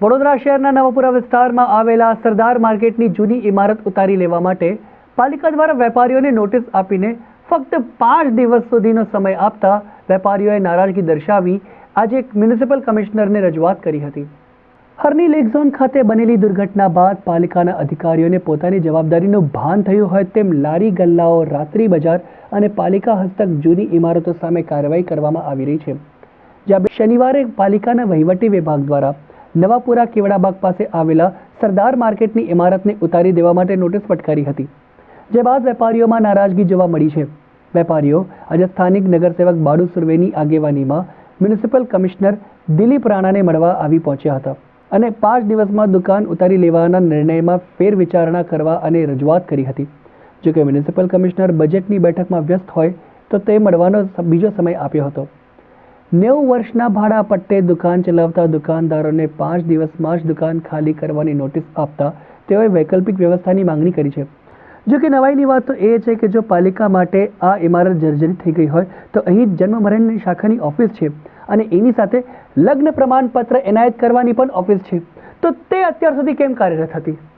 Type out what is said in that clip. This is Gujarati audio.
વડોદરા શહેરના નવાપુરા વિસ્તારમાં આવેલા સરદાર માર્કેટની જૂની ઇમારત ઉતારી લેવા માટે પાલિકા દ્વારા વેપારીઓને નોટિસ આપીને ફક્ત 5 દિવસ સુધીનો સમય આપતા વેપારીઓએ નારાજગી દર્શાવી આજે મ્યુનિસિપલ કમિશનરને રજૂઆત કરી હતી. હરની લેક ઝોન ખાતે બનેલી દુર્ઘટના બાદ પાલિકાના અધિકારીઓને પોતાની જવાબદારીનું ભાન થયું હોય તેમ લારી ગલ્લાઓ, રાત્રિ બજાર અને પાલિકા હસ્તક જૂની ઇમારતો સામે કાર્યવાહી કરવામાં આવી રહી છે. જ્યાં શનિવારે પાલિકાના વહીવટી વિભાગ દ્વારા નવાપુરા કેવડાબાગ પાસે આવેલા સરદાર માર્કેટની ઇમારતને ઉતારી દેવા માટે નોટિસ ફટકારી હતી. જે બાદ વેપારીઓમાં નારાજગી જોવા મળી છે. વેપારીઓ આજે સ્થાનિક નગરસેવક બાળુ સુર્વેની આગેવાનીમાં મ્યુનિસિપલ કમિશનર દિલીપ રાણાને મળવા આવી પહોંચ્યા હતા અને 5 દિવસમાં દુકાન ઉતારી લેવાના નિર્ણયમાં ફેરવિચારણા કરવા અને રજૂઆત કરી હતી. જોકે મ્યુનિસિપલ કમિશનર બજેટની બેઠકમાં વ્યસ્ત હોય તો તે મળવાનો બીજો સમય આપ્યો હતો. 90 વર્ષના ભાડા પટ્ટે દુકાન ચલાવતા દુકાનદારોને 5 દિવસમાં જ દુકાન ખાલી કરવાની નોટિસ આપતા તેઓએ વૈકલ્પિક વ્યવસ્થાની માંગણી કરી છે. જો કે નવાઈની વાત તો એ છે કે જો પાલિકા માટે આ ઇમારત જર્જરિત થઈ ગઈ હોય તો અહીં જન્મ મરણની શાખાની ઓફિસ છે અને એની સાથે લગ્ન પ્રમાણપત્ર એનાયત કરવાની પણ ઓફિસ છે, તો તે અત્યાર સુધી કેમ કાર્યરત હતી?